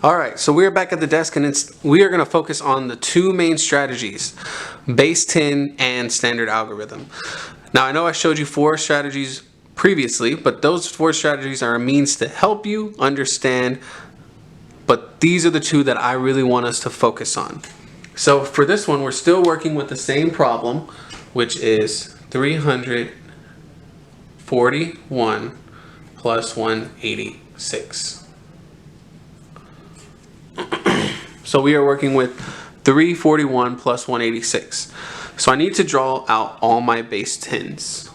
Alright, so we're back at the desk and we are going to focus on the two main strategies, base 10 and standard algorithm. Now I know I showed you 4 strategies previously, but those 4 strategies are a means to help you understand, but these are the two that I really want us to focus on. So for this one, we're still working with the same problem, which is 341 plus 186. So we are working with 341 plus 186. So I need to draw out all my base 10s.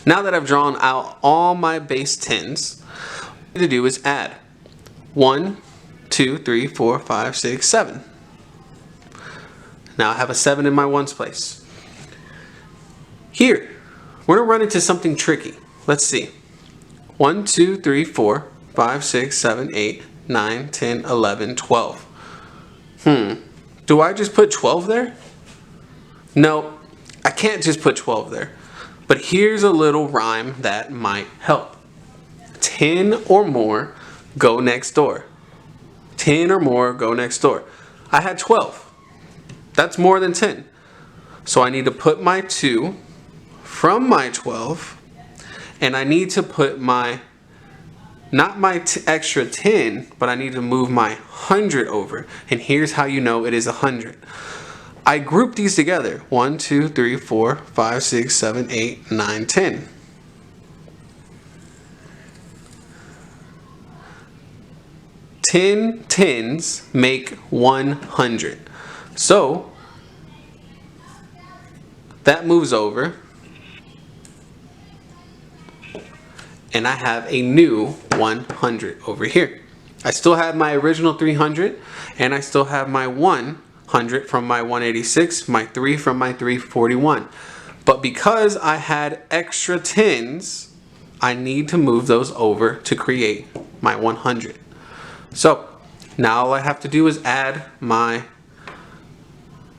Now that I've drawn out all my base 10s, what I need to do is add 1, 2, 3, 4, 5, 6, 7. Now I have a 7 in my ones place. Here, we're going to run into something tricky. Let's see. 1, 2, 3, 4, 5, 6, 7, 8, 9, 10, 11, 12. Do I just put 12 there? No, I can't just put 12 there. But here's a little rhyme that might help. 10 or more, go next door. 10 or more, go next door. I had 12. That's more than 10. So I need to put my 2 from my 12, and I need to put my, not my extra 10, but I need to move my 100 over. And here's how you know it is 100. I group these together. 1, 2, 3, 4, 5, 6, 7, 8, 9, 10. Ten tens make 100. So that moves over, and I have a new 100 over here. I still have my original 300, and I still have my 100 from my 186, my 3 from my 341. But because I had extra 10s, I need to move those over to create my 100. So now all I have to do is add my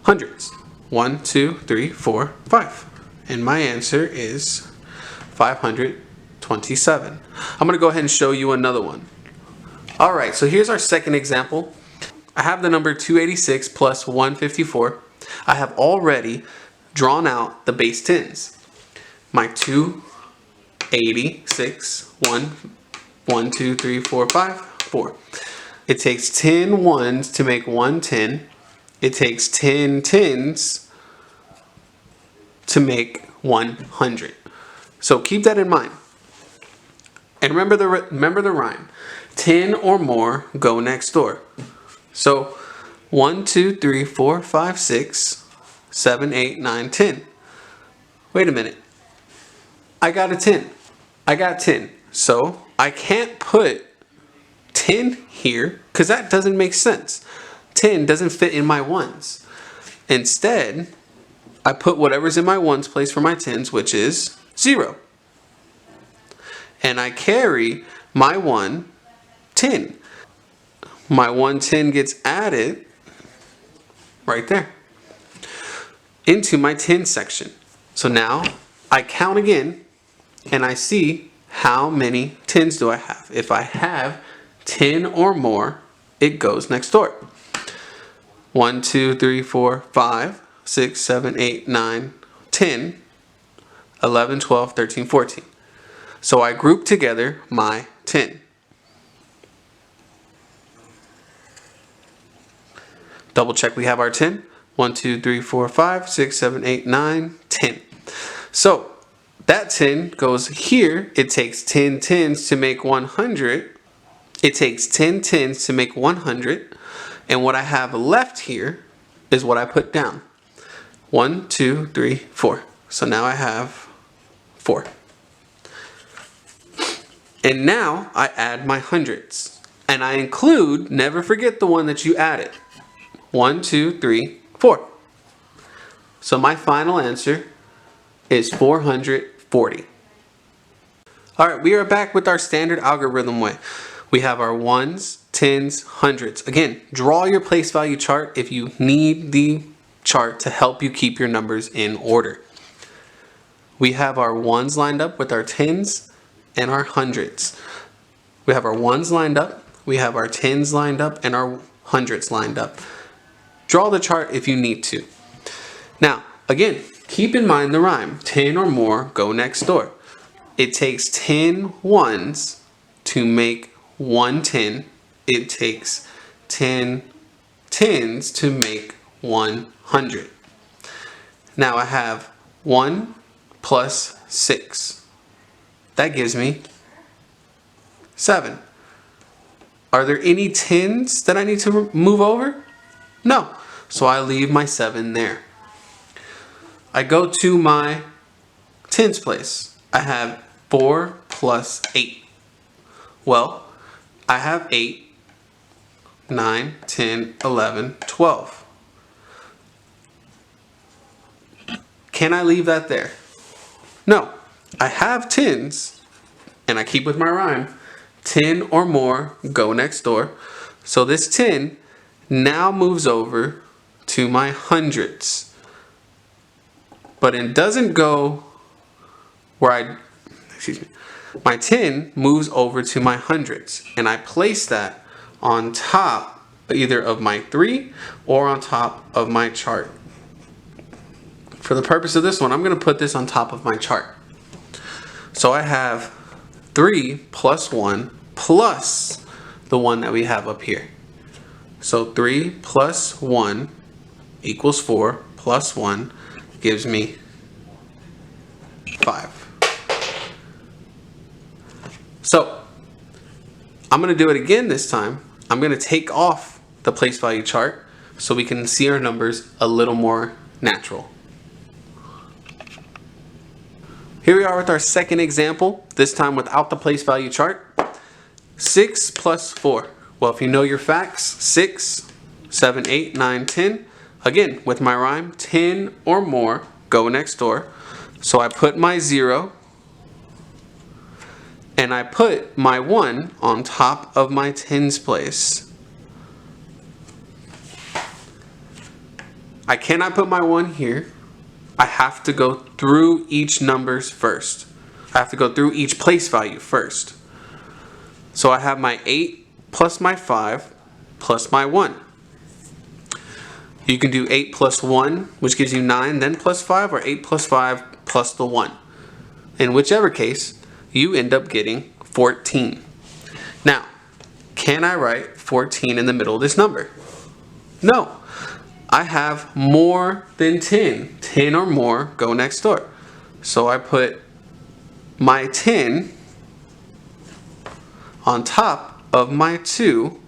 hundreds. 1, 2, 3, 4, 5. And my answer is 527. I'm going to go ahead and show you another one. Alright, so here's our second example. I have the number 286 plus 154. I have already drawn out the base 10s. My 286, 1, 2, 3, 4, 5, 4. It takes 10 ones to make 110. It takes 10 tens to make 100. So keep that in mind. And remember the rhyme. 10 or more, go next door. So 1, 2, 3, 4, 5, 6, 7, 8, 9, 10. Wait a minute. I got a 10. I got 10. So I can't put 10 here because that doesn't make sense. 10 doesn't fit in my ones. Instead, I put whatever's in my ones place for my 10s, which is 0. And I carry my 110. My 110 gets added right there into my 10 section. So now I count again and I see how many 10s do I have. If I have 10 or more, it goes next door. 1, 2, 3, 4, 5, 6, 7, 8, 9, 10, 11, 12, 13, 14. So I group together my 10. Double check we have our 10. 1, 2, 3, 4, 5, 6, 7, 8, 9, 10. So that 10 goes here. It takes 10 tens to make 100. It takes 10 tens to make 100. And what I have left here is what I put down. 1, 2, 3, 4. So now I have 4. And now I add my hundreds. And I include, never forget the one that you added. 1, 2, 3, 4. So my final answer is 440. All right, we are back with our standard algorithm way. We have our ones, tens, hundreds. Again, draw your place value chart if you need the chart to help you keep your numbers in order. We have our ones lined up with our tens and our hundreds. We have our ones lined up, we have our tens lined up, and our hundreds lined up. Draw the chart if you need to. Now, again, keep in mind the rhyme, 10 or more, go next door. It takes 10 ones to make 1 10. It takes 10 tens to make 100. Now I have 1 plus 6. That gives me 7. Are there any tens that I need to move over? No. So I leave my 7 there. I go to my tens place. I have 4 plus 8. Well, I have 8, 9, 10, 11, 12. Can I leave that there? No. I have tens, and I keep with my rhyme. 10 or more, go next door. So this 10 now moves over to my hundreds. But it doesn't go where my 10 moves over to my hundreds, and I place that on top either of my 3 or on top of my chart. For the purpose of this one, I'm going to put this on top of my chart. So I have 3 plus 1 plus the 1 that we have up here. So 3 plus 1 equals 4 plus 1 gives me 5. So I'm going to do it again this time. I'm going to take off the place value chart so we can see our numbers a little more natural. Here we are with our second example, this time without the place value chart. 6 plus 4. Well, if you know your facts, 6, 7, 8, 9, 10. Again, with my rhyme, 10 or more, go next door. So I put my 0 and I put my 1 on top of my tens place. I cannot put my 1 here. I have to go through each numbers first. I have to go through each place value first. So I have my 8 plus my 5 plus my 1. You can do 8 plus 1, which gives you 9, then plus 5, or 8 plus 5 plus the 1. In whichever case, you end up getting 14. Now, can I write 14 in the middle of this number? No. I have more than 10. 10 or more, go next door. So I put my 10 on top of my 2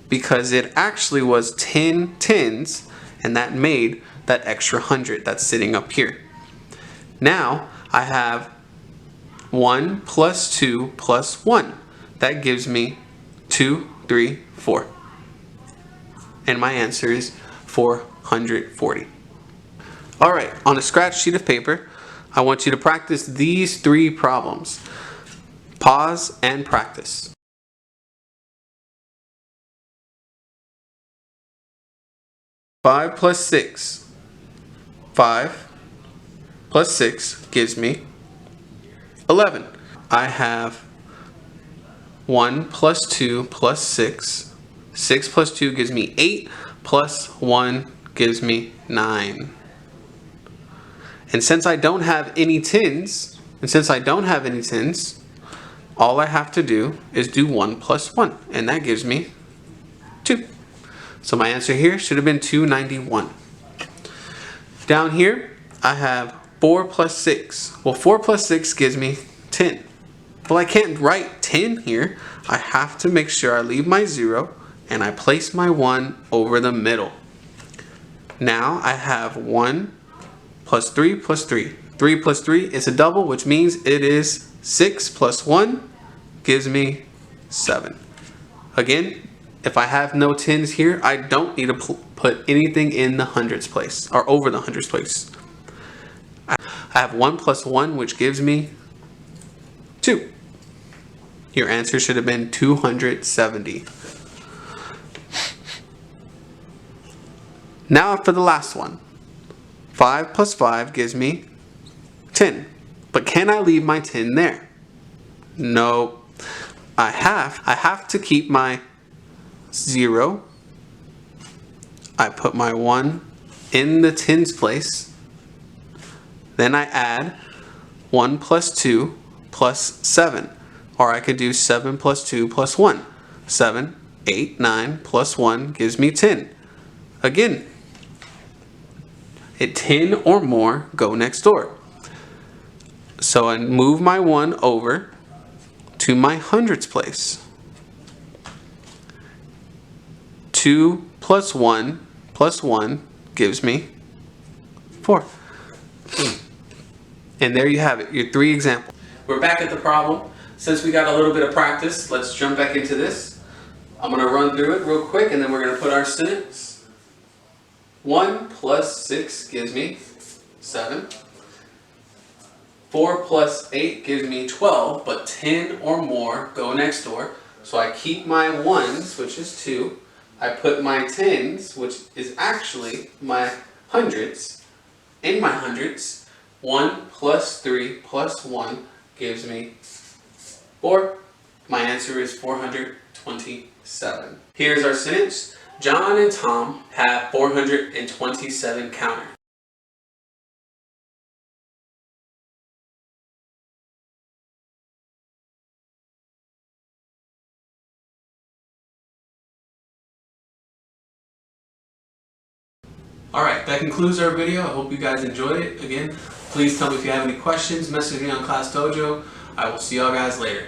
because it actually was 10 tens, and that made that extra 100 that's sitting up here. Now I have 1 plus 2 plus 1. That gives me 2, 3, 4. And my answer is 440. Alright, on a scratch sheet of paper, I want you to practice these 3 problems. Pause and practice. Five plus 6. 5 plus 6 gives me 11. I have 1 plus 2 plus 6. 6 plus 2 gives me 8, plus 1 gives me 9. And since I don't have any tens, all I have to do is do 1 plus 1, and that gives me 2. So my answer here should have been 291. Down here, I have 4 plus 6. Well, 4 plus 6 gives me 10. Well, I can't write 10 here. I have to make sure I leave my 0 and I place my 1 over the middle. Now I have 1 plus 3 plus 3. 3 plus 3 is a double, which means it is 6 plus 1 gives me 7. Again, If I have no tens here, I don't need to put anything in the hundreds place or over the hundreds place. I have 1 plus 1, which gives me 2. Your answer should have been 270. Now for the last one. 5 plus 5 gives me 10. But can I leave my 10 there? No. I have to keep my 0. I put my 1 in the tens place. Then I add 1 plus 2 plus 7. Or I could do 7 plus 2 plus 1. 7, 8, 9 plus 1 gives me 10. Again, at 10 or more, go next door. So I move my 1 over to my hundreds place. 2 plus 1 gives me 4. And there you have it, your 3 examples. We're back at the problem. Since we got a little bit of practice, let's jump back into this. I'm going to run through it real quick and then we're going to put our sentence. 1 plus 6 gives me 7. 4 plus 8 gives me 12, but 10 or more go next door. So I keep my 1s, which is 2. I put my 10s, which is actually my hundreds, in my hundreds. 1 plus 3 plus 1 gives me 4. My answer is 427. Here's our sentence. John and Tom have 427 counters. Alright, that concludes our video. I hope you guys enjoyed it. Again, please tell me if you have any questions. Message me on Class Dojo. I will see y'all guys later.